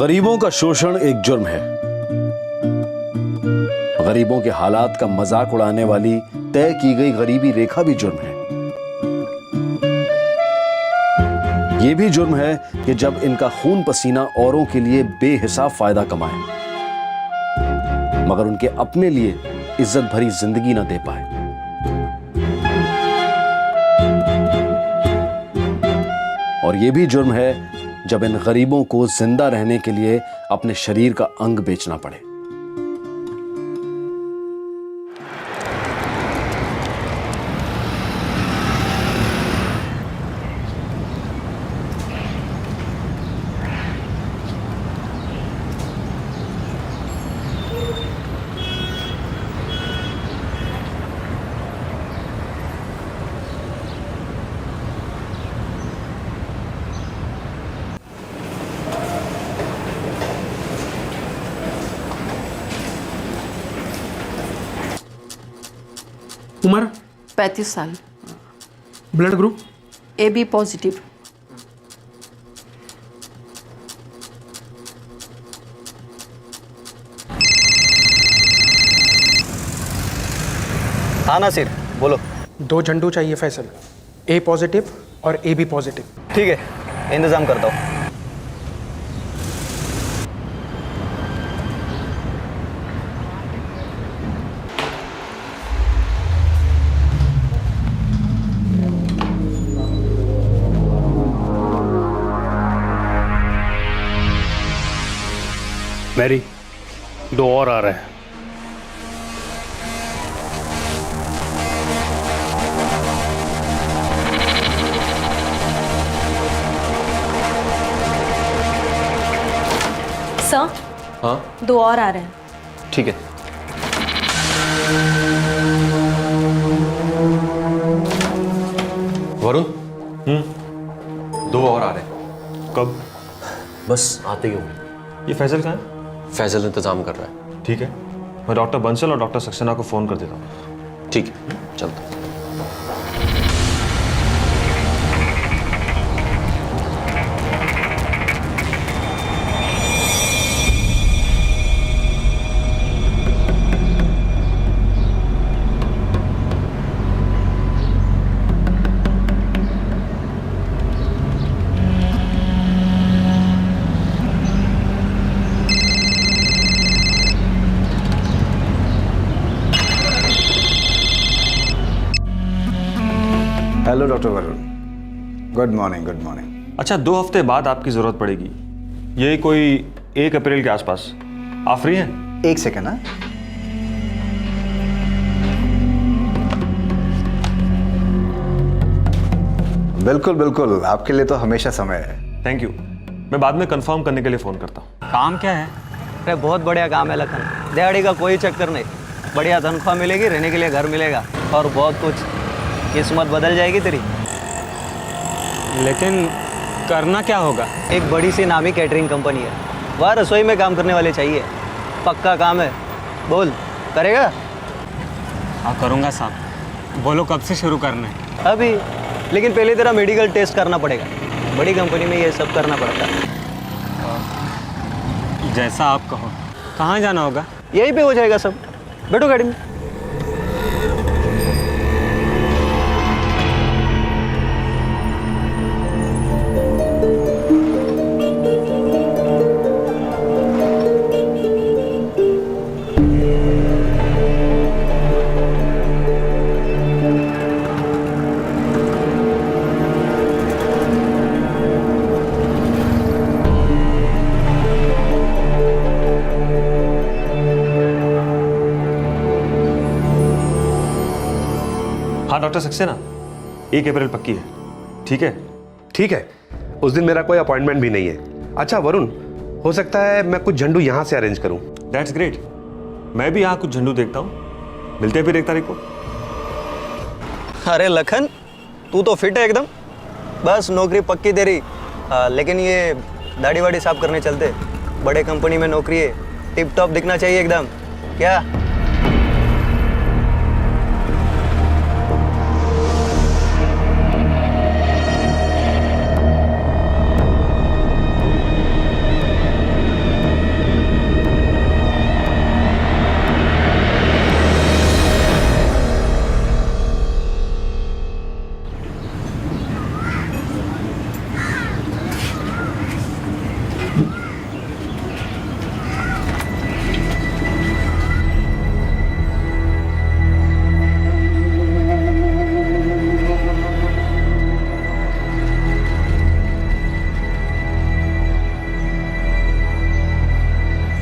गरीबों का शोषण एक जुर्म है। गरीबों के हालात का मजाक उड़ाने वाली तय की गई गरीबी रेखा भी जुर्म है। यह भी जुर्म है कि जब इनका खून पसीना औरों के लिए बेहिसाब फायदा कमाए मगर उनके अपने लिए इज्जत भरी जिंदगी ना दे पाए। और यह भी जुर्म है जब इन गरीबों को जिंदा रहने के लिए अपने शरीर का अंग बेचना पड़े। उम्र 35 साल। Blood group AB positive. हाँ नासिर बोलो। 2 झंडू चाहिए फैसल, A पॉजिटिव और AB पॉजिटिव। ठीक है इंतजाम करता हूँ। मैरी 2 और आ रहे हैं। सर हाँ 2 और आ रहे हैं। ठीक है। वरुण 2 और आ रहे हैं। कब? बस आते ही होंगे। ये फैजल कहाँ है? फैजल इंतजाम कर रहा है। ठीक है, मैं डॉक्टर बंसल और डॉक्टर सक्सेना को फ़ोन कर देता हूँ। ठीक है चलता। Hello doctor Varun, good morning. Good morning. अच्छा 2 हफ्ते बाद आपकी ज़रूरत पड़ेगी, ये कोई 1 अप्रैल के आसपास। आप फ्री हैं? एक सेकेंड। हाँ बिल्कुल बिल्कुल, आपके लिए तो हमेशा समय है। थैंक यू, मैं बाद में कंफर्म करने के लिए फ़ोन करता हूँ। काम क्या है? अरे बहुत बढ़िया काम है लखन, दिहाड़ी का कोई चक्कर नहीं। बढ़िया तनख्वाह मिलेगी, रहने के लिए घर मिलेगा और बहुत कुछ। किस्मत बदल जाएगी तेरी। लेकिन करना क्या होगा? एक बड़ी सी नामी कैटरिंग कंपनी है, वहाँ रसोई में काम करने वाले चाहिए। पक्का काम है, बोल करेगा? हाँ करूँगा साहब। बोलो कब से शुरू करना है? अभी, लेकिन पहले तेरा मेडिकल टेस्ट करना पड़ेगा। बड़ी कंपनी में ये सब करना पड़ता है। जैसा आप कहो। कहाँ जाना होगा? यहीं पे हो जाएगा सब। बैठो गाड़ी में। हाँ डॉक्टर सक्सेना, 1 अप्रैल पक्की है। ठीक है? ठीक है, उस दिन मेरा कोई अपॉइंटमेंट भी नहीं है। अच्छा वरुण, हो सकता है मैं कुछ झंडू यहाँ से अरेंज करूँ। दैट्स ग्रेट, मैं भी यहाँ कुछ झंडू देखता हूँ। मिलते हैं फिर 1 तारीख को। अरे लखन, तू तो फिट है एकदम। बस नौकरी पक्की तेरी। लेकिन ये दाढ़ी वाड़ी साफ करने चलते। बड़े कंपनी में नौकरी है, टिप टॉप दिखना चाहिए एकदम। क्या?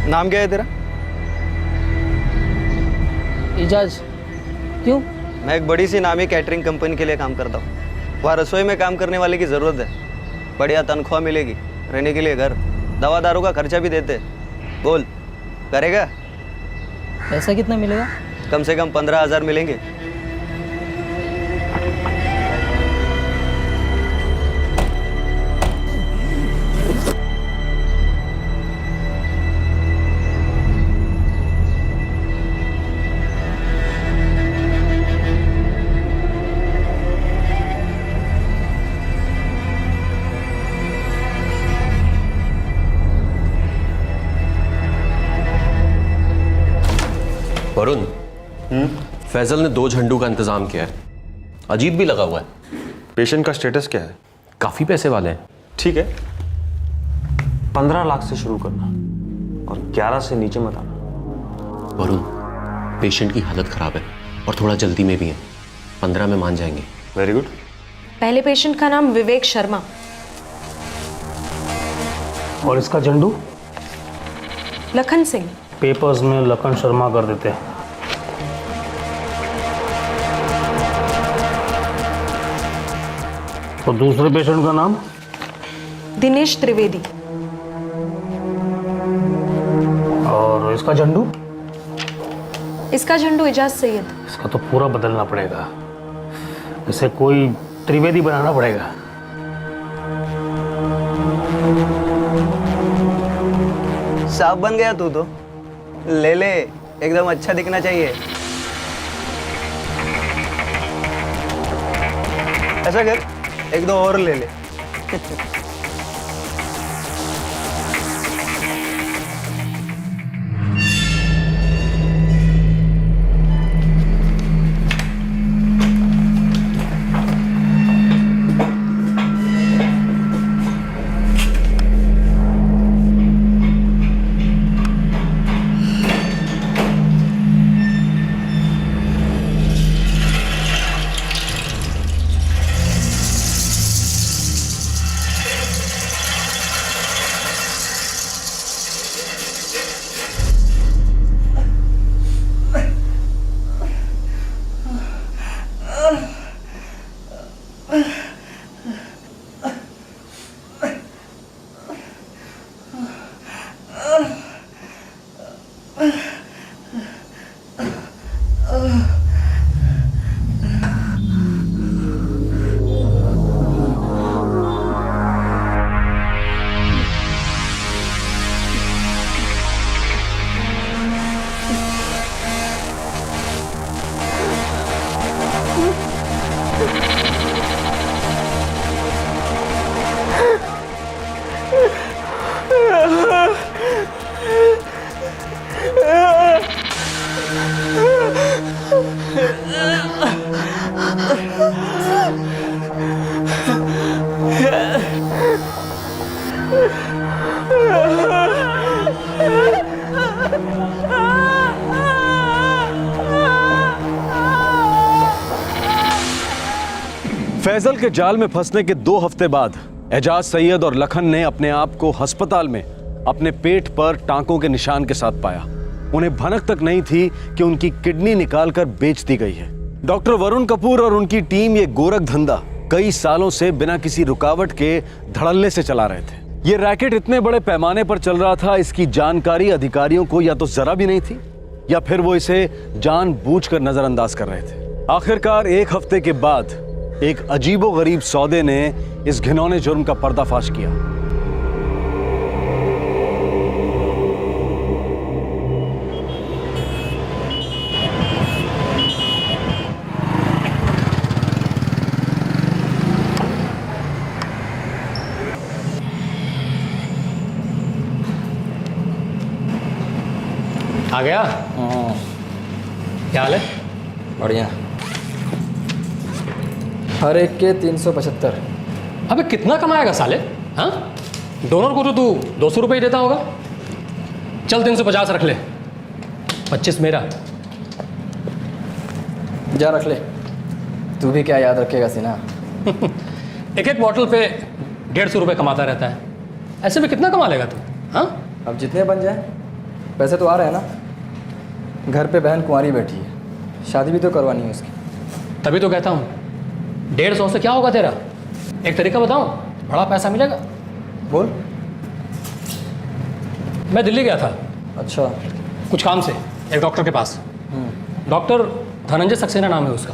नाम क्या है तेरा? इजाज। क्यों? मैं एक बड़ी सी नामी कैटरिंग कंपनी के लिए काम करता हूँ। वहाँ रसोई में काम करने वाले की ज़रूरत है। बढ़िया तनख्वाह मिलेगी, रहने के लिए घर, दवा दारू का खर्चा भी देते। बोल, करेगा? पैसा कितना मिलेगा? कम से कम 15,000 मिलेंगे। वरुण, फैजल ने 2 झंडू का इंतजाम किया है। अजीत भी लगा हुआ है। पेशेंट का स्टेटस क्या है? काफी पैसे वाले हैं। ठीक है, 15 लाख से शुरू करना और 11 से नीचे मत आना। वरुण, पेशेंट की हालत खराब है और थोड़ा जल्दी में भी है। 15 में मान जाएंगे। Very good. पहले पेशेंट का नाम विवेक शर्मा। और इसका झंडू? लखन सिंह। पेपर्स में लखन शर्मा कर देते हैं। तो दूसरे पेशेंट का नाम? दिनेश त्रिवेदी। और इसका झंडू? इसका झंडू इजाज सैयद। इसका तो पूरा बदलना पड़ेगा। इसे कोई त्रिवेदी बनाना पड़ेगा। साफ बन गया तू तो। ले ले, एकदम अच्छा दिखना चाहिए। ऐसा कर, 1-2 और ले ले। फैजल के जाल में फंसने के 2 हफ्ते बाद एजाज सैयद और लखन ने अपने आप को अस्पताल में अपने पेट पर टांकों के निशान के साथ पाया। उन्हें भनक तक नहीं थी कि उनकी किडनी निकालकर बेच दी गई है। डॉक्टर वरुण कपूर और उनकी टीम ये गोरख धंधा कई सालों से बिना किसी रुकावट के धड़ल्ले से चला रहे थे। ये रैकेट इतने बड़े पैमाने पर चल रहा था, इसकी जानकारी अधिकारियों को या तो जरा भी नहीं थी या फिर वो इसे जानबूझकर नजरअंदाज कर रहे थे। आखिरकार 1 हफ्ते के बाद एक अजीबोगरीब सौदे ने इस घिनौने जुर्म का पर्दाफाश किया। आ गया? क्या हाल है? बढ़िया। हर एक के 375। अबे कितना कमाएगा साले? हाँ, डोनर को तो तू 200 रुपये ही देता होगा। चल 350 रख ले, 25 मेरा। जा रख ले। तू भी क्या याद रखेगा सीना। एक बॉटल पे 150 रुपये कमाता रहता है। ऐसे में कितना कमा लेगा तू? हाँ, अब जितने बन जाए। पैसे तो आ रहे हैं ना? घर पे बहन कुंवारी बैठी है, शादी भी तो करवानी है उसकी। तभी तो कहता हूँ 150 से क्या होगा तेरा? एक तरीका बताऊँ, बड़ा पैसा मिलेगा। बोल। मैं दिल्ली गया था अच्छा। कुछ काम से, एक डॉक्टर के पास। डॉक्टर धनंजय सक्सेना नाम है उसका।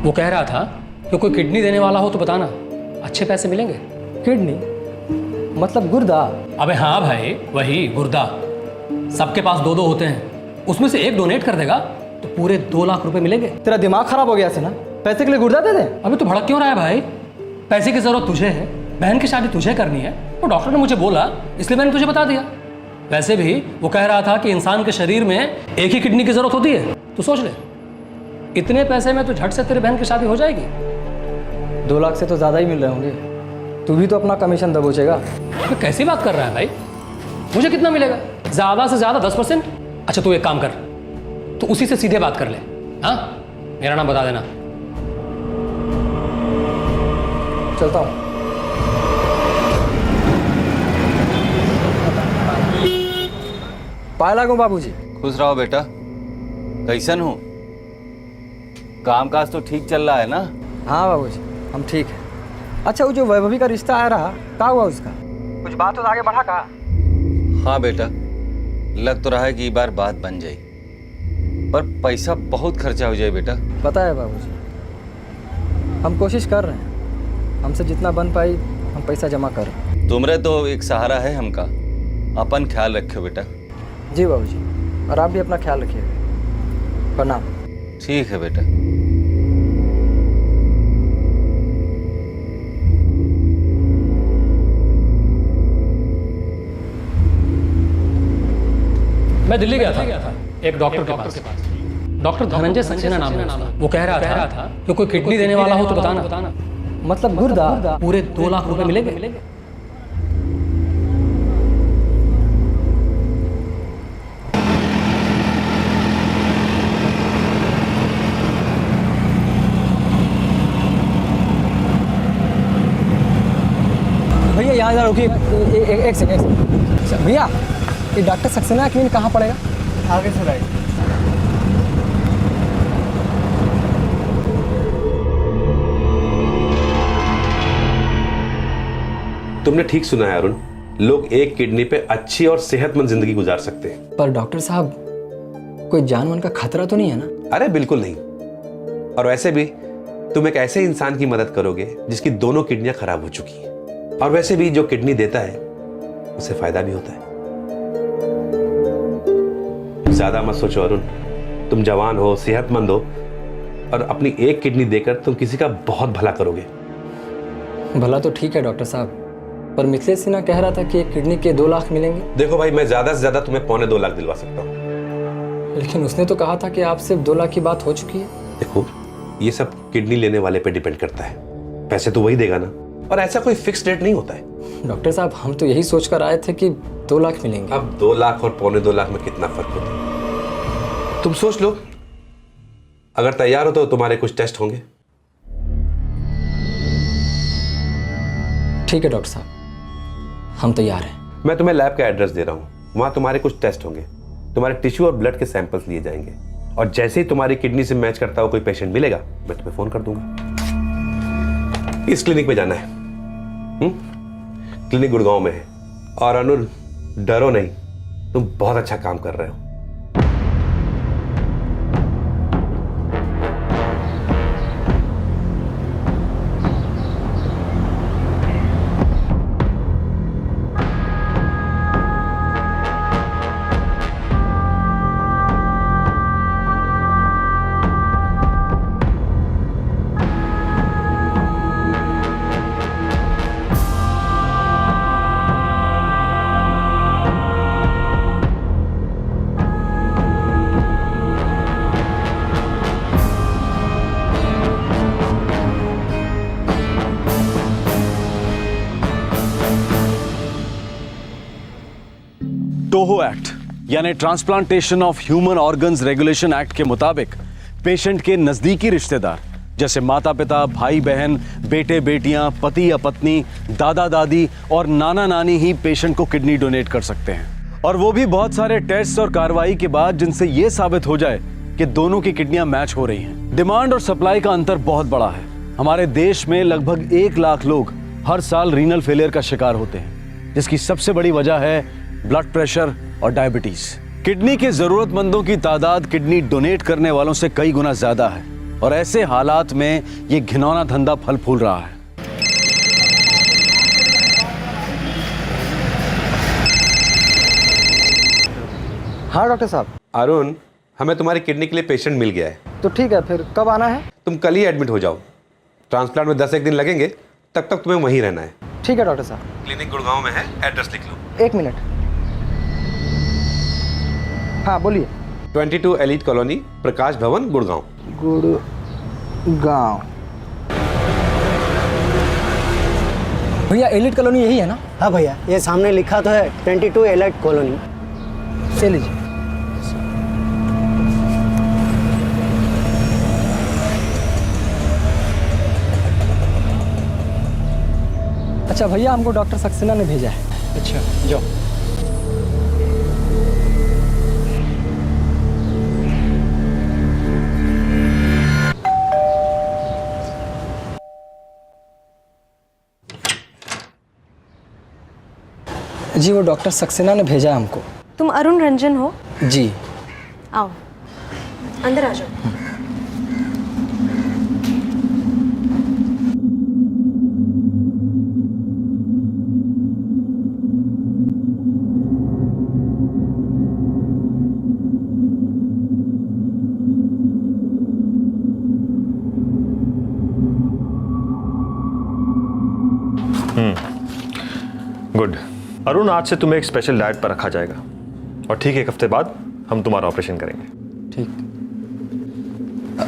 वो कह रहा था कि कोई किडनी देने वाला हो तो बताना, अच्छे पैसे मिलेंगे। किडनी मतलब गुर्दा? अबे हाँ भाई, वही गुर्दा। सबके पास 2-2 होते हैं, उसमें से एक डोनेट कर देगा तो पूरे 2 लाख रुपए मिलेंगे। तेरा दिमाग खराब हो गया से ना? पैसे के लिए गुर्दा दे दे? अबे तो भड़क क्यों रहा है भाई? पैसे की जरूरत तुझे है, बहन की शादी तुझे करनी है, तो डॉक्टर ने मुझे बोला इसलिए मैंने तुझे बता दिया। वैसे भी वो कह रहा था कि इंसान के शरीर में एक ही किडनी की जरूरत होती है। तो सोच ले, इतने पैसे में तो झट से तेरे बहन की शादी हो जाएगी। 2 लाख से तो ज़्यादा ही मिल रहे होंगे। तू भी तो अपना कमीशन दबोचेगा। तो कैसी बात कर रहा है भाई? मुझे कितना मिलेगा? ज़्यादा से ज़्यादा 10%। अच्छा तू एक काम कर, तो उसी से सीधे बात कर ले। हाँ, मेरा नाम बता देना। चलता हूँ। पाए लागू बाबूजी। खुश रहो बेटा। कैसन हो? कामकाज तो ठीक चल रहा है ना? हाँ बाबूजी, हम ठीक हैं। अच्छा, वो जो वैभवी का रिश्ता आ रहा, क्या हुआ उसका? कुछ बात तो आगे बढ़ा का? हाँ बेटा, लग तो रहा है कि ये बार बात बन जाए, पर पैसा बहुत खर्चा हो जाए बेटा। पता है बाबूजी, हम कोशिश कर रहे हैं, हमसे जितना बन पाई हम पैसा जमा कर रहे हैं। तुमरे तो एक सहारा है हमका, अपन ख्याल रखियो बेटा। जी बाबूजी, और आप भी अपना ख्याल रखिएगा। प्रणाम। ठीक है बेटा। मैं दिल्ली गया था एक डॉक्टर के पास। डॉक्टर धनंजय सक्सेना नाम है उसका। वो कह रहा था कि कोई किडनी देने वाला हो तो बताना, मतलब गुर्दा? पूरे 2 लाख रुपए मिलेंगे। भैया यहाँ जरा रुकिए, एक सेकंड। भैया, ये डॉक्टर सक्सेना क्लिनिक कहाँ पड़ेगा? आगे से राइट। तुमने ठीक सुना है अरुण, लोग एक किडनी पे अच्छी और सेहतमंद जिंदगी गुजार सकते हैं। पर डॉक्टर साहब, कोई जानवर का खतरा तो नहीं है ना? अरे बिल्कुल नहीं। और वैसे भी तुम एक ऐसे इंसान की मदद करोगे जिसकी दोनों किडनियां खराब हो चुकी हैं। और वैसे भी जो किडनी देता है उसे फायदा भी होता है। ज्यादा मत सोचो अरुण, तुम जवान हो, सेहतमंद हो, और अपनी एक किडनी देकर तुम किसी का बहुत भला करोगे। भला तो ठीक है डॉक्टर साहब, पर मिथिलेश सिन्हा कह रहा था कि एक किडनी के 2 लाख मिलेंगे। देखो भाई, मैं ज्यादा से ज्यादा तुम्हें 1.25 लाख दिलवा सकता हूँ। लेकिन उसने तो कहा था कि आपसे 2 लाख की बात हो चुकी है। देखो, ये सब किडनी लेने वाले पे डिपेंड करता है, पैसे तो वही देगा ना, और ऐसा कोई फिक्स रेट नहीं होता है। डॉक्टर साहब, हम तो यही सोच कर आए थे कि 2 लाख मिलेंगे। अब 2 लाख और 1.25 लाख में कितना फर्क होता है तुम सोच लो। अगर तैयार हो तो तुम्हारे कुछ टेस्ट होंगे। ठीक है डॉक्टर साहब, हम तैयार हैं। मैं तुम्हें लैब का एड्रेस दे रहा हूँ, वहां तुम्हारे कुछ टेस्ट होंगे, तुम्हारे टिश्यू और ब्लड के सैंपल्स लिए जाएंगे, और जैसे ही तुम्हारी किडनी से मैच करता हो कोई पेशेंट मिलेगा, मैं तुम्हें फोन कर दूंगा। इस क्लिनिक पे जाना है। क्लिनिक गुड़गांव में है। और अनुर, डरो नहीं, तुम बहुत अच्छा काम कर रहे हो। टोहो एक्ट यानी transplantation of human organs regulation act के मुताबिक पेशेंट के नजदीकी रिश्तेदार जैसे माता पिता, भाई बहन, बेटे बेटियां, पति या पत्नी, दादा दादी और नाना नानी ही पेशेंट को किडनी डोनेट कर सकते हैं, और वो भी बहुत सारे टेस्ट और कार्रवाई के बाद जिनसे ये साबित हो जाए कि दोनों की किडनियां मैच हो रही हैं। डिमांड और सप्लाई का अंतर बहुत बड़ा है। हमारे देश में लगभग 1 लाख लोग हर साल रीनल फेलियर का शिकार होते हैं, जिसकी सबसे बड़ी वजह है ब्लड प्रेशर और डायबिटीज। किडनी के जरूरतमंदों की तादाद किडनी डोनेट करने वालों से कई गुना ज्यादा है, और ऐसे हालात में ये घिनौना धंधा फल फूल रहा है। हाँ डॉक्टर साहब। अरुण, हमें तुम्हारी किडनी के लिए पेशेंट मिल गया है। तो ठीक है, फिर कब आना है? तुम कल ही एडमिट हो जाओ। ट्रांसप्लांट में 10 दिन लगेंगे, तब तक तुम्हें वहीं रहना है। ठीक है डॉक्टर साहब। क्लिनिक गुड़गांव में है, एड्रेस लिख लो। 1 मिनट। हाँ बोलिए। 22 एलिट कॉलोनी, प्रकाश भवन, गुड़गांव। गुड़गांव। भैया एलिट कॉलोनी यही है ना? हाँ भैया, ये सामने लिखा तो है 22 एलिट कॉलोनी। ले लीजिए। अच्छा भैया, हमको डॉक्टर सक्सेना ने भेजा है। अच्छा जाओ। जी वो डॉक्टर सक्सेना ने भेजा है हमको। तुम अरुण रंजन हो? जी। आओ अंदर आ जाओ। गुड। अरुण, आज से तुम्हें एक स्पेशल डाइट पर रखा जाएगा और ठीक 1 हफ्ते बाद हम तुम्हारा ऑपरेशन करेंगे। ठीक।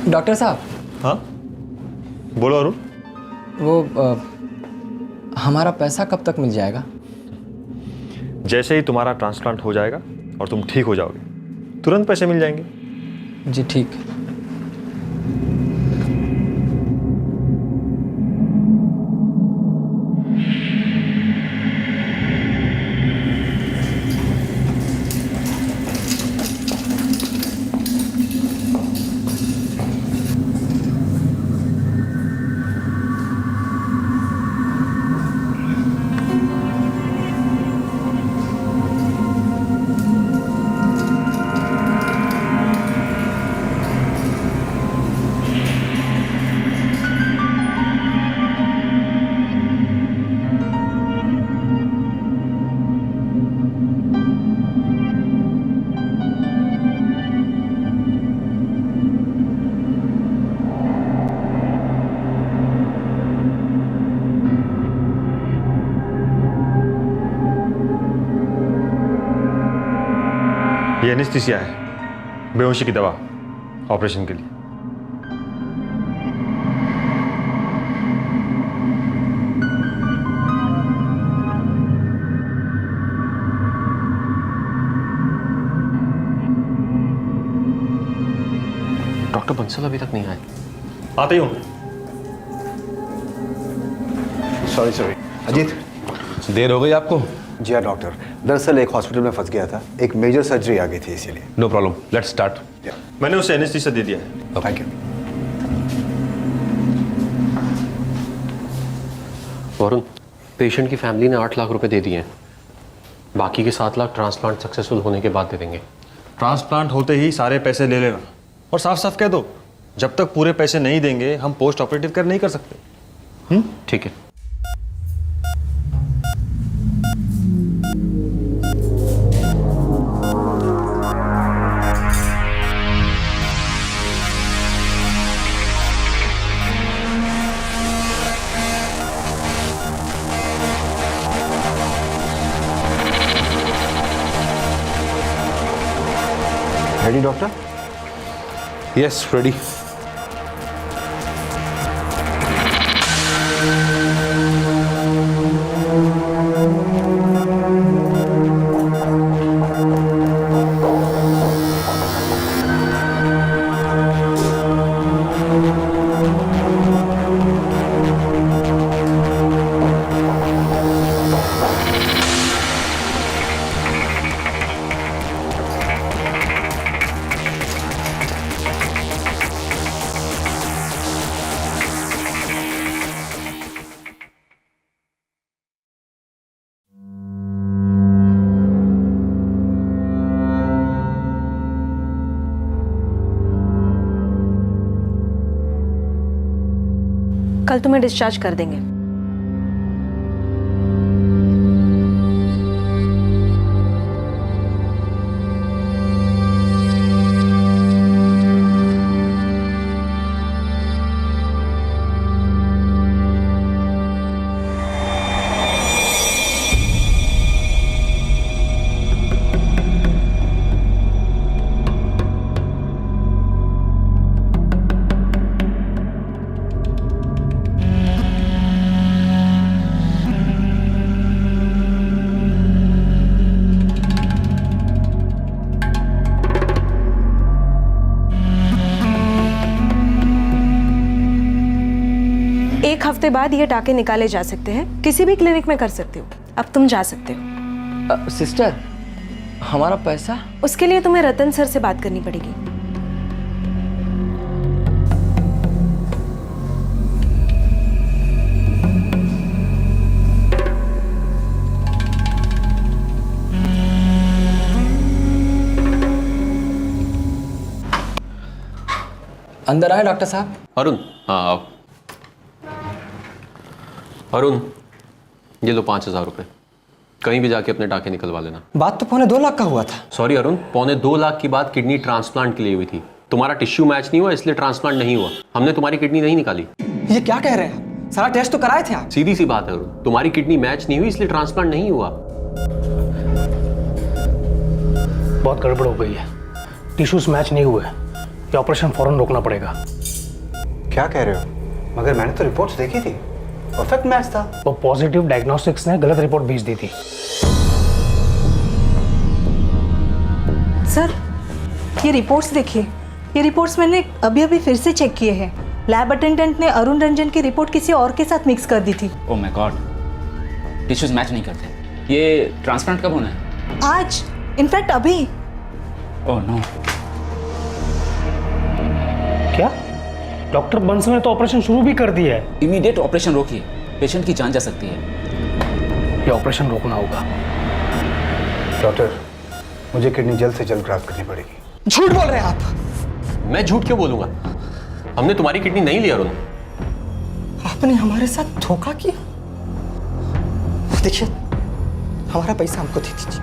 डॉक्टर साहब। हाँ बोलो अरुण। वो हमारा पैसा कब तक मिल जाएगा? जैसे ही तुम्हारा ट्रांसप्लांट हो जाएगा और तुम ठीक हो जाओगे, तुरंत पैसे मिल जाएंगे। जी ठीक। ये एनेस्थीसिया है, बेहोशी की दवा ऑपरेशन के लिए। डॉक्टर बंसल अभी तक नहीं आए। आते ही होंगे। सॉरी अजीत, देर हो गई आपको? जी हाँ डॉक्टर, दरअसल एक हॉस्पिटल में फंस गया था, एक मेजर सर्जरी आ गई थी इसीलिए। No problem, let's start. मैंने उसे एनेस्थीसिया दे दिया है। Thank you. वरुण, पेशेंट की फैमिली ने 8 लाख रुपए दे दिए हैं। बाकी के 7 लाख ट्रांसप्लांट सक्सेसफुल होने के बाद दे देंगे। ट्रांसप्लांट होते ही सारे पैसे ले लेना और साफ साफ कह दो, जब तक पूरे पैसे नहीं देंगे हम पोस्ट ऑपरेटिव केयर नहीं कर सकते। ठीक है। Ready doctor? Yes ready. कल तुम्हें डिस्चार्ज कर देंगे। एक हफ्ते बाद ये टाके निकाले जा सकते हैं, किसी भी क्लिनिक में कर सकते हो। अब तुम जा सकते हो। सिस्टर, हमारा पैसा? उसके लिए तुम्हें रतन सर से बात करनी पड़ेगी। अंदर आए डॉक्टर साहब। अरुण, हाँ आओ। अरुण, ये लो 5,000 रुपये, कहीं भी जाके अपने टाके निकलवा लेना। बात तो 2.25 लाख का हुआ था। सॉरी अरुण, 2.25 लाख की बात किडनी ट्रांसप्लांट के लिए हुई थी। तुम्हारा टिश्यू मैच नहीं हुआ इसलिए ट्रांसप्लांट नहीं हुआ। हमने तुम्हारी किडनी नहीं निकाली। ये क्या कह रहे हैं? सारा टेस्ट तो कराए थे आप। सीधी सी बात है अरुण, तुम्हारी किडनी मैच नहीं हुई इसलिए ट्रांसप्लांट नहीं हुआ। बहुत गड़बड़ हो गई है, टिश्यूज मैच नहीं हुए, ये ऑपरेशन फौरन रोकना पड़ेगा। क्या कह रहे हो? मगर मैंने तो रिपोर्ट्स देखी थी, परफेक्ट मैच था। वो पॉजिटिव डायग्नोस्टिक्स ने गलत रिपोर्ट भेज दी थी। सर, ये रिपोर्ट्स देखिए, ये रिपोर्ट्स मैंने अभी अभी फिर से चेक किए हैं। लैब अटेंडेंट ने अरुण रंजन की रिपोर्ट किसी और के साथ मिक्स कर दी थी। Oh my God, tissues match नहीं करते। ये ट्रांसप्लांट कब होना है? आज, इनफैक्ट अभी। Oh no. क्या? डॉक्टर बंस ने तो ऑपरेशन शुरू भी कर दिया है। इमीडिएट ऑपरेशन रोकिए, पेशेंट की जान जा सकती है। ये ऑपरेशन रोकना होगा। डॉक्टर, मुझे किडनी जल्द से जल्द ग्राफ्ट करनी पड़ेगी। झूठ बोल रहे हैं आप। मैं झूठ क्यों बोलूंगा? हमने तुम्हारी किडनी नहीं ली अरुण। आपने हमारे साथ धोखा किया। देखिए, हमारा पैसा हमको दे दीजिए,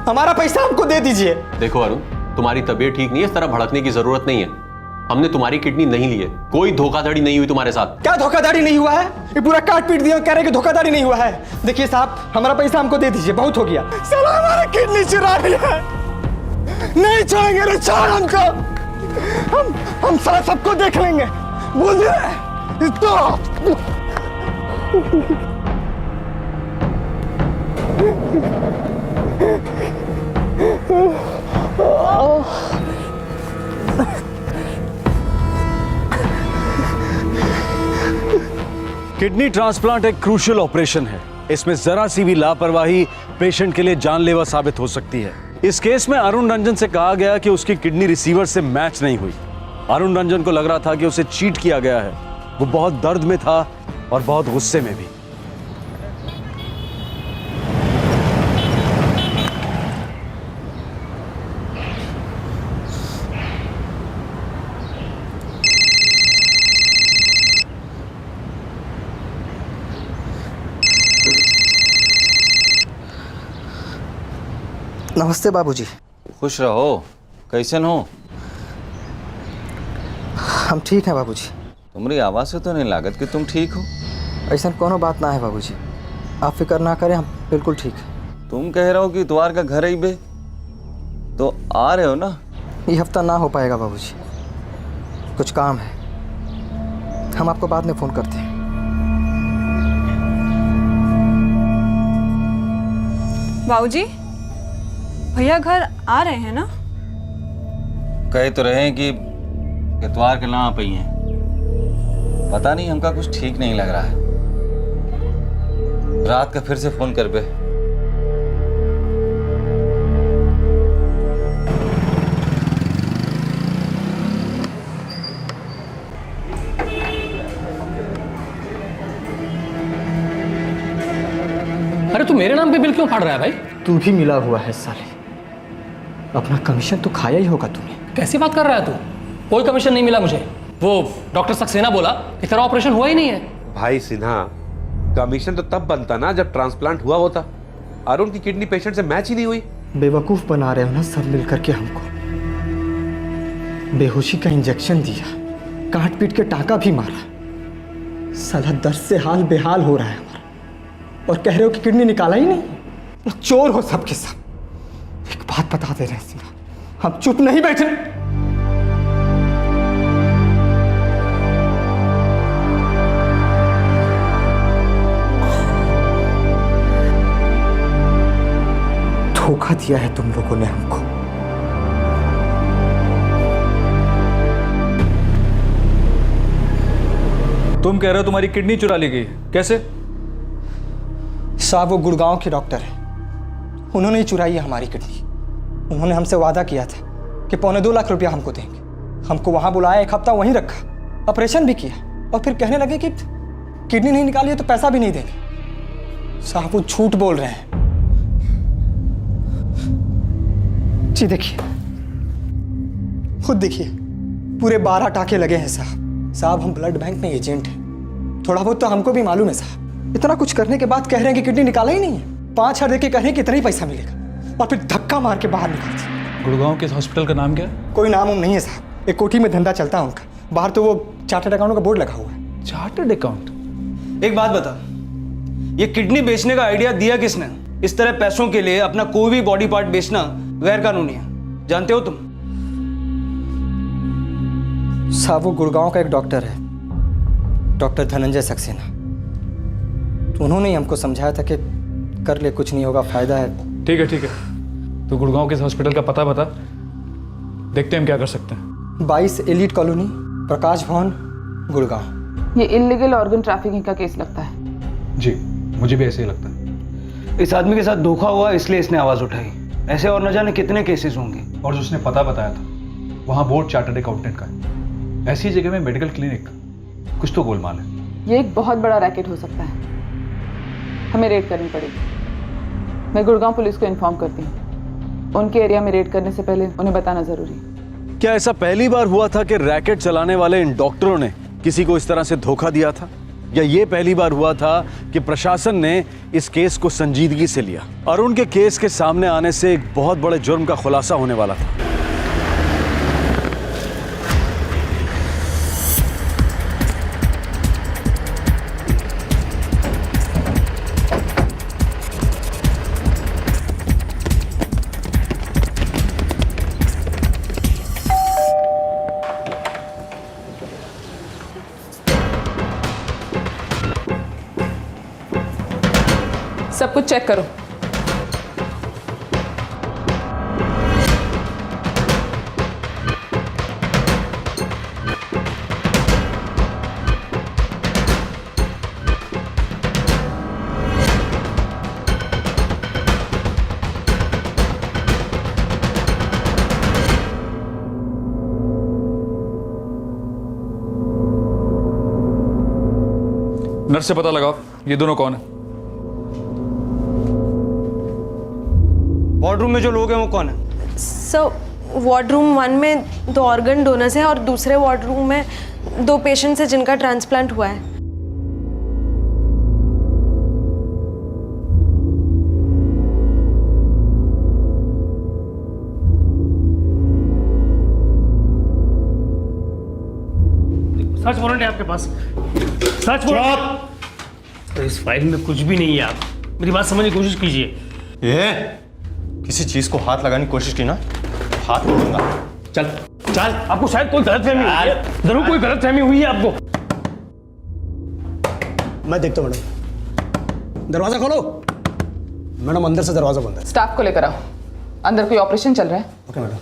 हमारा पैसा हमको दे दीजिए। देखो अरुण, तुम्हारी तबीयत ठीक नहीं है, इस तरह भड़कने की जरूरत नहीं है। हमने तुम्हारी किडनी नहीं ली है, कोई धोखाधड़ी नहीं हुई तुम्हारे साथ। क्या धोखाधड़ी नहीं हुआ है? ये पूरा काट पीट दिया, कह रहे कि धोखाधड़ी नहीं हुआ है। देखिए साहब, हमारा पैसा हमको दे दीजिए, बहुत हो गया। साला हमारा किडनी चुरा लिया है, नहीं छोड़ेंगे रे, छोड़ हमको। हम साला सबको देख लेंगे, बोल दे तो। किडनी ट्रांसप्लांट एक क्रूशियल ऑपरेशन है। इसमें जरा सी भी लापरवाही पेशेंट के लिए जानलेवा साबित हो सकती है। इस केस में अरुण रंजन से कहा गया कि उसकी किडनी रिसीवर से मैच नहीं हुई। अरुण रंजन को लग रहा था कि उसे चीट किया गया है। वो बहुत दर्द में था और बहुत गुस्से में भी। नमस्ते बाबूजी। खुश रहो। कैसन हो? हम ठीक हैं बाबूजी। तुम्हारी आवाज़ से तो नहीं लागत कि तुम ठीक हो। ऐसा कोनो बात ना है बाबूजी, आप फिक्र ना करें, हम बिल्कुल ठीक हैं। तुम कह रहे हो कि इतवार का घर ही बे, तो आ रहे हो ना? ये हफ्ता ना हो पाएगा बाबूजी, कुछ काम है। हम आपको बाद में फ़ोन करते हैं। बाबूजी, भैया घर आ रहे हैं ना? कहे तो रहे हैं कि इतवार के ना आ पाई हैं। पता नहीं, हमका कुछ ठीक नहीं लग रहा है। रात का फिर से फोन कर पे। अरे तू मेरे नाम पे बिल क्यों फाड़ रहा है भाई? तू भी मिला हुआ है साले, अपना कमीशन तो खाया ही होगा तूने। कैसी बात कर रहा है तू? कोई कमीशन नहीं मिला मुझे। वो डॉक्टर सक्सेना बोला कि तेरा ऑपरेशन हुआ ही नहीं है। भाई सिन्हा, कमीशन तो तब बनता ना जब ट्रांसप्लांट हुआ होता। अरुण की किडनी पेशेंट से मैच ही नहीं हुई। बेवकूफ बना रहे हो ना सब मिलकर के हमको। बेहोशी का इंजेक्शन दिया, काट पीट के टाका भी मारा, साला दर्द से हाल बेहाल हो रहा है हमारा, और कह रहे हो कि किडनी निकाला ही नहीं। चोर हो सबके सब। एक बात बता दे रहे हैं सिन्हा, हम चुप नहीं बैठे। धोखा दिया है तुम लोगों ने हमको। तुम कह रहे हो तुम्हारी किडनी चुरा ली गई, कैसे? साहब वो गुड़गांव के डॉक्टर है, उन्होंने ही चुराई है हमारी किडनी। उन्होंने हमसे वादा किया था कि 2.25 लाख रुपया हमको देंगे। हमको वहां बुलाया, 1 हफ्ता वहीं रखा, ऑपरेशन भी किया, और फिर कहने लगे कि किडनी नहीं निकाली है तो पैसा भी नहीं देंगे। साहब वो झूठ बोल रहे हैं। जी देखिए, खुद देखिए, पूरे 12 टाके लगे हैं साहब। साहब हम ब्लड बैंक में एजेंट हैं, थोड़ा बहुत तो हमको भी मालूम है साहब। इतना कुछ करने के बाद कह रहे हैं कि किडनी निकाला ही नहीं है। 5,000 देके कह रहे हैं कि इतना ही पैसा मिलेगा, और फिर धक्का मार के बाहर निकाल दिया। गुड़गांव के हॉस्पिटल का नाम क्या है? कोई नाम नहीं है साहब, एक कोठी में धंधा चलता है उनका। बाहर तो वो चार्टर्ड अकाउंट का बोर्ड लगा हुआ है। Chartered account? एक बात बता, ये किडनी बेचने का आइडिया दिया किसने? इस तरह पैसों के लिए अपना कोई भी बॉडी पार्ट बेचना गैर कानूनी है, जानते हो तुम? साहब वो गुड़गांव का एक डॉक्टर है, डॉक्टर धनंजय सक्सेना। तो उन्होंने ही हमको समझाया था कि कर ले, कुछ नहीं होगा, फायदा है। ठीक है ठीक है, तो गुड़गांव के हॉस्पिटल का पता बता, देखते हैं हम क्या कर सकते हैं। 22 एलीट कॉलोनी, प्रकाश भवन, गुड़गांव। ये इलीगल ऑर्गन ट्रैफिकिंग का केस लगता है। जी, मुझे भी ऐसे ही लगता है। इस आदमी के साथ धोखा हुआ इसलिए इसने आवाज उठाई। ऐसे और न जाने कितने केसेस होंगे। और जो उसने पता बताया था वहाँ बोर्ड चार्टर्ड अकाउंटेंट का है। ऐसी जगह में मेडिकल क्लिनिक, कुछ तो गोलमाल है। ये एक बहुत बड़ा रैकेट हो सकता है, हमें रेड करनी पड़ेगी। मैं गुड़गांव पुलिस को इन्फॉर्म करती हूँ। उनके एरिया में रेड करने से पहले उन्हें बताना जरूरी है। क्या ऐसा पहली बार हुआ था कि रैकेट चलाने वाले इन डॉक्टरों ने किसी को इस तरह से धोखा दिया था, या ये पहली बार हुआ था कि प्रशासन ने इस केस को संजीदगी से लिया? अरुण के केस के सामने आने से एक बहुत बड़े जुर्म का खुलासा होने वाला था। सब कुछ चेक करो। नर्स से पता लगाओ ये दोनों कौन है। वार्ड रूम में जो लोग हैं वो कौन है? सर वार्ड रूम 1 में 2 ऑर्गन डोनर्स हैं और दूसरे वार्ड रूम में 2 पेशेंट्स हैं जिनका ट्रांसप्लांट हुआ है। सर्च वारंट है आपके पास? Search warrant? तो इस फाइल में कुछ भी नहीं है। आप मेरी बात समझने की कोशिश कीजिए। ये किसी चीज को हाथ लगाने की कोशिश की ना, हाथ तोड़ूंगा। चल चल, आपको शायद कोई गलतफहमी हुई है, जरूर कोई गलतफहमी हुई है आपको। मैं देखता हूँ मैडम। दरवाजा खोलो। मैडम अंदर से दरवाजा बंद है। स्टाफ को लेकर आओ, अंदर कोई ऑपरेशन चल रहा है। Okay madam.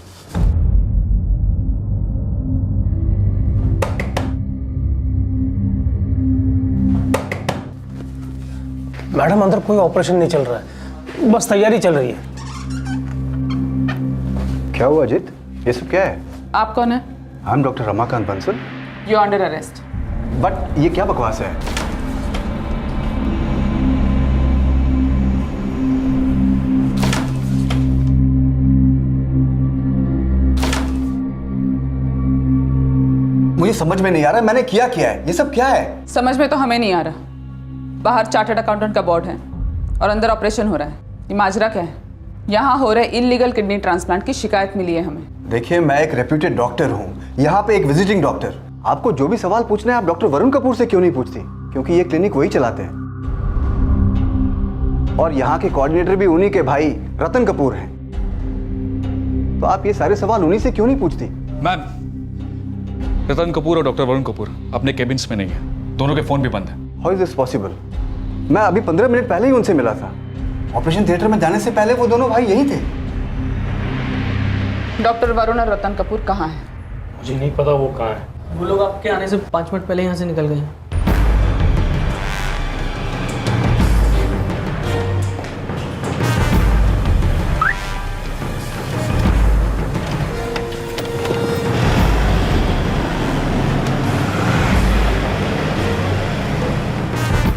मैडम अंदर कोई ऑपरेशन नहीं चल रहा है, बस तैयारी चल रही है। क्या हुआ अजित? ये सब क्या है? आप कौन है? I am doctor Ramakant Bansal. You under arrest. But ये क्या बकवास है? मुझे समझ में नहीं आ रहा मैंने किया क्या है, ये सब क्या है? समझ में तो हमें नहीं आ रहा। बाहर चार्टर्ड अकाउंटेंट का बोर्ड है और अंदर ऑपरेशन हो रहा है। ये माजरा क्या है? यहाँ हो रहे इलीगल किडनी ट्रांसप्लांट की शिकायत मिली है हमें। देखिए, मैं एक रेप्यूटेड डॉक्टर हूँ, यहाँ पे एक विजिटिंग डॉक्टर। आपको जो भी सवाल पूछना है आप डॉक्टर वरुण कपूर से क्यों नहीं पूछती? क्योंकि ये क्लिनिक वही चलाते हैं और यहाँ के कोऑर्डिनेटर भी उन्हीं के भाई रतन कपूर हैं। तो आप ये सारे सवाल उन्हीं से क्यों नहीं पूछती? मैम, रतन कपूर और डॉक्टर वरुण कपूर अपने केबिन्स में नहीं है, दोनों के फोन भी बंद है। How is this possible? मैं अभी 15 मिनट पहले ही उनसे मिला था। ऑपरेशन थिएटर में जाने से पहले वो दोनों भाई यहीं थे। डॉक्टर वरुण और रतन कपूर कहाँ हैं? मुझे नहीं पता वो कहाँ है। वो लोग आपके आने से 5 मिनट पहले यहाँ से निकल गए।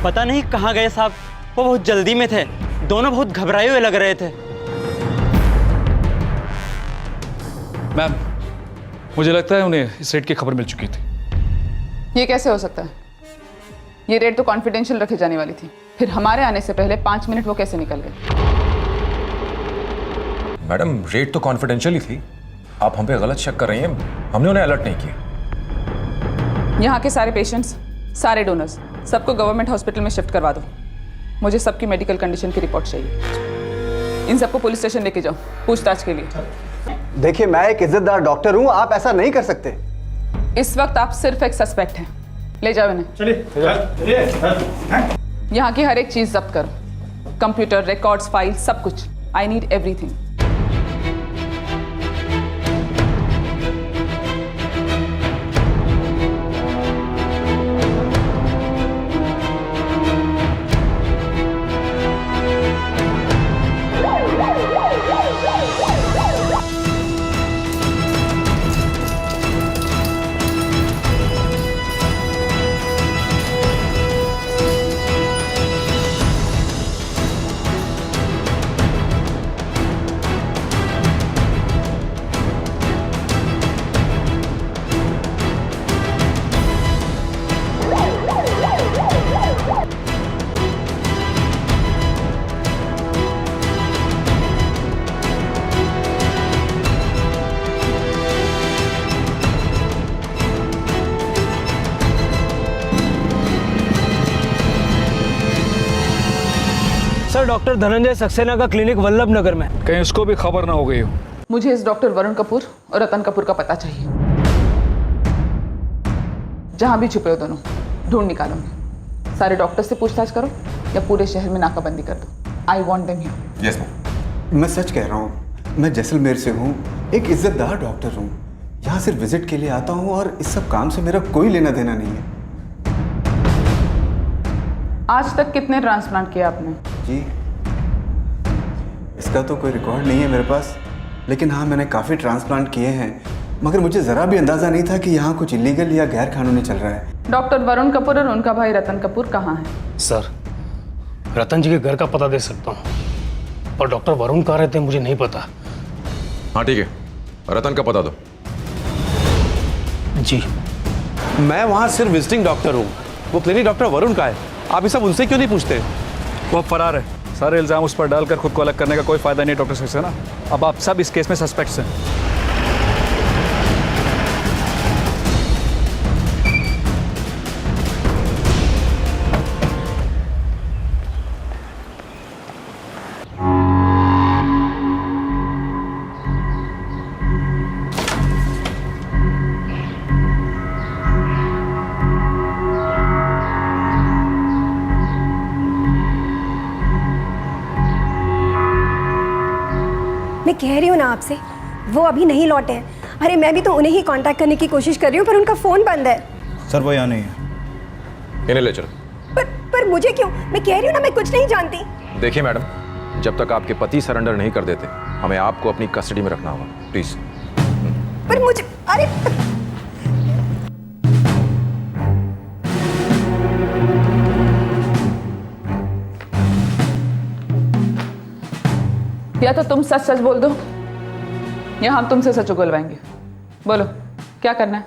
पता नहीं कहाँ गए साहब, वो बहुत जल्दी में थे, दोनों बहुत घबराए हुए लग रहे थे। मैम, मुझे लगता है उन्हें इस रेड की खबर मिल चुकी थी। ये कैसे हो सकता है? ये रेट तो कॉन्फिडेंशियल रखी जाने वाली थी, फिर हमारे आने से पहले 5 मिनट वो कैसे निकल गए? मैडम, रेट तो कॉन्फिडेंशियल ही थी। आप हम पे गलत शक कर रही हैं, हमने उन्हें अलर्ट नहीं किया। यहाँ के सारे पेशेंट्स, सारे डोनर्स, सबको गवर्नमेंट हॉस्पिटल में शिफ्ट करवा दो। मुझे सबकी मेडिकल कंडीशन की रिपोर्ट चाहिए। इन सबको पुलिस स्टेशन लेके जाओ पूछताछ के लिए। देखिए, मैं एक इज्जतदार डॉक्टर हूँ, आप ऐसा नहीं कर सकते। इस वक्त आप सिर्फ एक सस्पेक्ट हैं। ले जाओ इन्हें। चलिए। यहाँ की हर एक चीज जब्त करो, कंप्यूटर, रिकॉर्ड्स, फाइल, सब कुछ। I need everything. Sir, doctor Dhananjay Saxena का क्लिनिक वल्लभ नगर में। कहीं उसको भी खबर ना हो गई हो। मुझे इस डॉक्टर वरुण कपूर और रतन कपूर का पता चाहिए। जहां भी छुपे हो दोनों, ढूंढ निकालूंगी। सारे डॉक्टर से पूछताछ करो या पूरे शहर में नाकाबंदी कर दो। I want them here. Yes ma'am. मैं सच कह रहा हूँ, मैं जैसलमेर से हूँ, एक इज्जतदार डॉक्टर हूँ। यहाँ सिर्फ विजिट के लिए आता हूँ और इस सब काम से मेरा कोई लेना देना नहीं है। आज तक कितने ट्रांसप्लांट किए आपने? जी, इसका तो कोई रिकॉर्ड नहीं है मेरे पास, लेकिन हाँ, मैंने काफ़ी ट्रांसप्लांट किए हैं। मगर मुझे ज़रा भी अंदाज़ा नहीं था कि यहाँ कुछ इलीगल या गैर कानूनी चल रहा है। डॉक्टर वरुण कपूर और उनका भाई रतन कपूर कहाँ हैं? सर, रतन जी के घर का पता दे सकता हूँ, और डॉक्टर वरुण कहाँ रहते हैं मुझे नहीं पता। हाँ ठीक है, रतन का पता दो। जी। मैं वहाँ सिर्फ विजिटिंग डॉक्टर हूँ, वो क्लिनिक डॉक्टर वरुण का है। आप ये सब उनसे क्यों नहीं पूछते? वो फरार है। सारे इल्जाम उस पर डालकर खुद को अलग करने का कोई फायदा नहीं डॉक्टर सक्सेना। अब आप सब इस केस में सस्पेक्ट्स हैं। मैं कह रही हूँ ना आपसे, वो अभी नहीं लौटे हैं। अरे मैं भी तो उन्हें ही कांटेक्ट करने की कोशिश कर रही हूँ, पर उनका फ़ोन बंद है। सर, वो यहाँ नहीं है। इन्हें ले चलो। पर मुझे क्यों? मैं कह रही हूँ ना, मैं कुछ नहीं जानती। देखिए मैडम, जब तक आपके पति सरेंडर नहीं कर देते, हमें आपको अपनी कस्टडी में रखना होगा, प्लीज। पर मुझे, अरे या तो तुम सच सच बोल दो या हम तुमसे सच उगलवाएंगे। बोलो क्या करना है?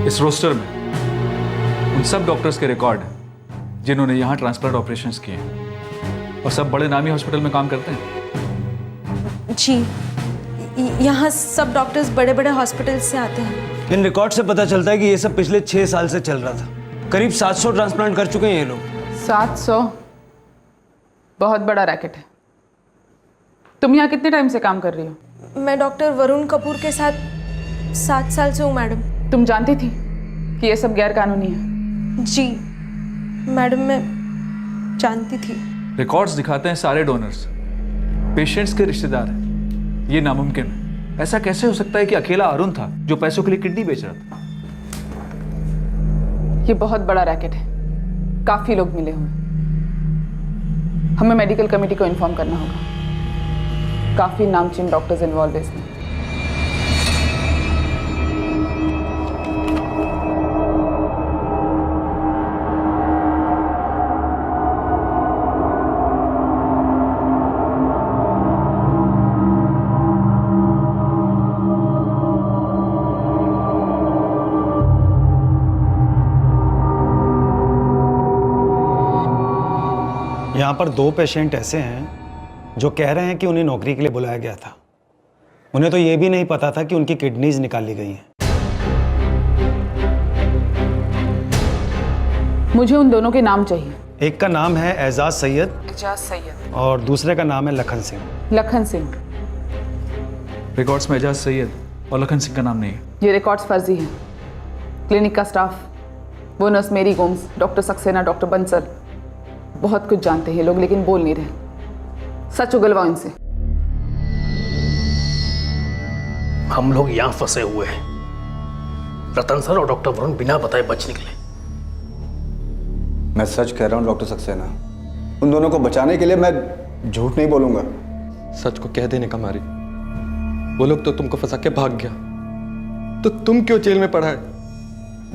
इस रोस्टर में उन सब डॉक्टर्स के रिकॉर्ड हैं जिन्होंने यहाँ ट्रांसप्लांट ऑपरेशंस किए हैं और सब बड़े नामी हॉस्पिटल में काम करते हैं। जी, यहाँ सब डॉक्टर्स बड़े बड़े हॉस्पिटल से आते हैं। इन रिकॉर्ड से पता चलता है कि ये सब पिछले 6 साल से चल रहा था। करीब 700 ट्रांसप्लांट कर चुके हैं ये लोग। 700 बहुत बड़ा रैकेट है। तुम यहाँ कितने टाइम से काम कर रही हो? मैं डॉक्टर वरुण कपूर के साथ 7 साल से हूँ मैडम। तुम जानती थी कि ये सब गैर कानूनी है? जी मैडम, मैं जानती थी। रिकॉर्ड्स दिखाते हैं सारे डोनर्स पेशेंट्स के रिश्तेदार हैं। ये नामुमकिन है। ऐसा कैसे हो सकता है कि अकेला अरुण था जो पैसों के लिए किडनी बेच रहा था? ये बहुत बड़ा रैकेट है, काफी लोग मिले हुए। हमें मेडिकल कमेटी को इन्फॉर्म करना होगा। काफी नामचीन डॉक्टर्स इन्वॉल्व है इसमें। यहाँ पर 2 पेशेंट ऐसे हैं जो कह रहे हैं कि उन्हें नौकरी के लिए बुलाया गया था। उन्हें तो ये भी नहीं पता था कि उनकी किडनीज निकाली गई हैं। मुझे उन दोनों के नाम चाहिए। एक का नाम है एजाज सैयद और दूसरे का नाम है लखन सिंह। लखन सिंह। रिकॉर्ड्स में एजाज सैयद और लखन सिंह का नाम नहीं है। ये रिकॉर्ड्स फर्जी हैं। क्लिनिक का स्टाफ, वो नर्स मेरी गोम्स, डॉक्टर सक्सेना, डॉक्टर बंसल, बहुत कुछ जानते हैं ये लोग लेकिन बोल नहीं रहे। सच उगलवाओ इनसे। हम लोग यहाँ फंसे हुए हैं। रतन सर और डॉक्टर वरुण बिना बताए बच निकले। मैं सच कह रहा हूँ डॉक्टर सक्सेना, उन दोनों को बचाने के लिए मैं झूठ नहीं बोलूंगा। सच को कह देने का मारी। वो लोग तो तुमको फंसा के भाग गया, तो तुम क्यों जेल में पड़ा है?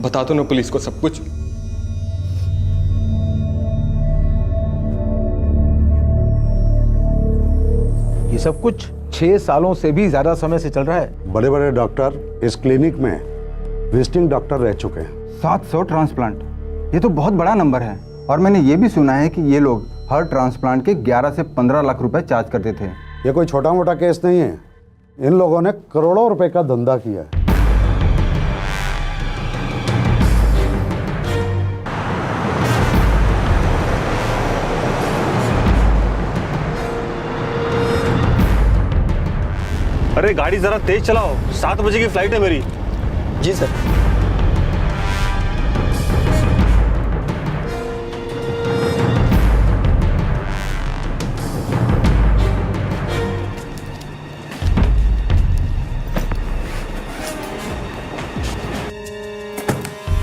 बता दो ना पुलिस को सब कुछ। ये सब कुछ 6 सालों से भी ज्यादा समय से चल रहा है। बड़े बड़े डॉक्टर इस क्लिनिक में विजिटिंग डॉक्टर रह चुके हैं। 700 ट्रांसप्लांट, ये तो बहुत बड़ा नंबर है। और मैंने ये भी सुना है कि ये लोग हर ट्रांसप्लांट के 11 से 15 लाख रुपए चार्ज करते थे। ये कोई छोटा मोटा केस नहीं है। इन लोगों ने करोड़ों रुपए का धंधा किया है। अरे गाड़ी जरा तेज चलाओ, 7 बजे की फ्लाइट है मेरी। जी सर।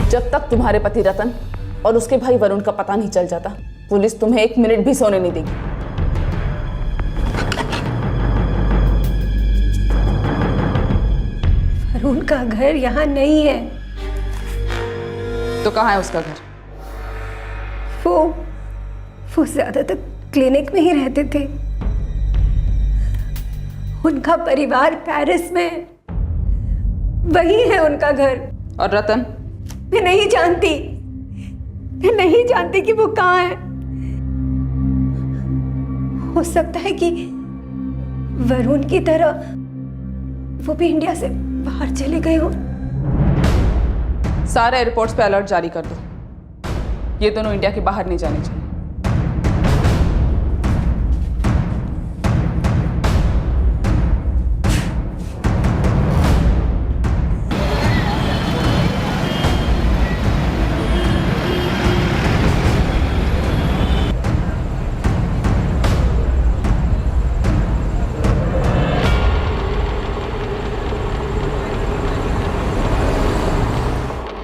जब तक तुम्हारे पति रतन और उसके भाई वरुण का पता नहीं चल जाता, पुलिस तुम्हें 1 मिनट भी सोने नहीं देगी। वरुण का घर यहाँ नहीं है। तो कहाँ है उसका घर? वो ज्यादातर क्लिनिक में ही रहते थे। उनका परिवार पेरिस में, वही है उनका घर। और रतन? मैं नहीं जानती कि वो कहाँ है। हो सकता है कि वरुण की तरह वो भी इंडिया से बाहर चले गए हो। सारे एयरपोर्ट्स पे अलर्ट जारी कर दो। ये दोनों इंडिया के बाहर नहीं जाने चाहिए।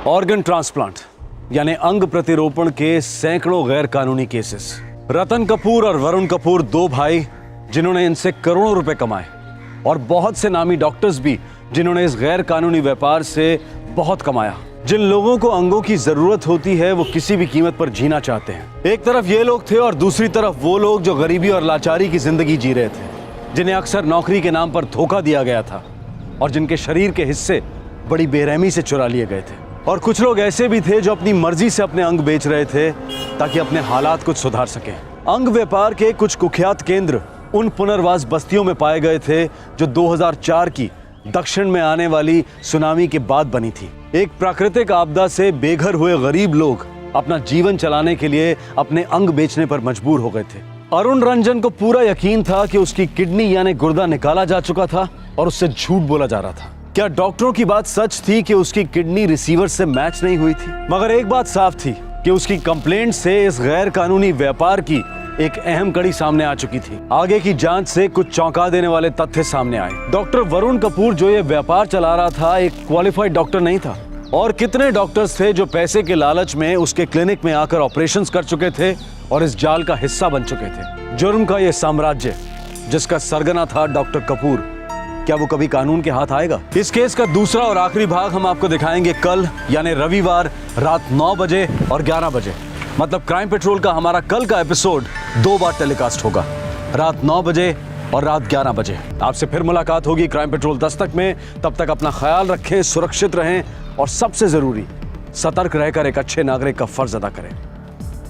ऑर्गन ट्रांसप्लांट यानी अंग प्रतिरोपण के सैकड़ों गैर कानूनी केसेस। रतन कपूर और वरुण कपूर 2 भाई जिन्होंने इनसे करोड़ों रुपए कमाए, और बहुत से नामी डॉक्टर्स भी जिन्होंने इस गैर कानूनी व्यापार से बहुत कमाया। जिन लोगों को अंगों की जरूरत होती है वो किसी भी कीमत पर जीना चाहते हैं। एक तरफ ये लोग थे और दूसरी तरफ वो लोग जो गरीबी और लाचारी की जिंदगी जी रहे थे, जिन्हें अक्सर नौकरी के नाम पर धोखा दिया गया था और जिनके शरीर के हिस्से बड़ी बेरहमी से चुरा लिए गए थे। और कुछ लोग ऐसे भी थे जो अपनी मर्जी से अपने अंग बेच रहे थे ताकि अपने हालात कुछ सुधार सकें। अंग व्यापार के कुछ कुख्यात केंद्र उन पुनर्वास बस्तियों में पाए गए थे जो 2004 की दक्षिण में आने वाली सुनामी के बाद बनी थी। एक प्राकृतिक आपदा से बेघर हुए गरीब लोग अपना जीवन चलाने के लिए अपने अंग बेचने पर मजबूर हो गए थे। अरुण रंजन को पूरा यकीन था कि उसकी किडनी यानी गुर्दा निकाला जा चुका था और उससे झूठ बोला जा रहा था। क्या डॉक्टरों की बात सच थी कि उसकी किडनी रिसीवर से मैच नहीं हुई थी? मगर एक बात साफ थी कि उसकी कंप्लेंट से इस गैर कानूनी व्यापार की एक अहम कड़ी सामने आ चुकी थी। आगे की जांच से कुछ चौंका देने वाले तथ्य सामने आए। डॉक्टर वरुण कपूर जो ये व्यापार चला रहा था एक क्वालिफाइड डॉक्टर नहीं था। और कितने डॉक्टर्स थे जो पैसे के लालच में उसके क्लिनिक में आकर ऑपरेशंस कर चुके थे और इस जाल का हिस्सा बन चुके थे। जुर्म का ये साम्राज्य जिसका सरगना था डॉक्टर कपूर, क्या वो कभी कानून के हाथ आएगा? इस केस का दूसरा और आखिरी भाग हम आपको दिखाएंगे कल यानी रविवार रात 9 बजे और 11 बजे। मतलब क्राइम पेट्रोल का हमारा कल का एपिसोड 2 बार टेलीकास्ट होगा, रात 9 बजे और रात 11 बजे। आपसे फिर मुलाकात होगी क्राइम पेट्रोल दस्तक में। तब तक अपना ख्याल रखें, सुरक्षित रहें और सबसे जरूरी सतर्क रहकर एक अच्छे नागरिक का फर्ज अदा करें।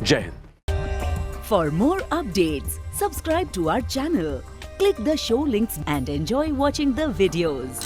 जय हिंद। For more updates subscribe to our channel, click the show links and enjoy watching the videos.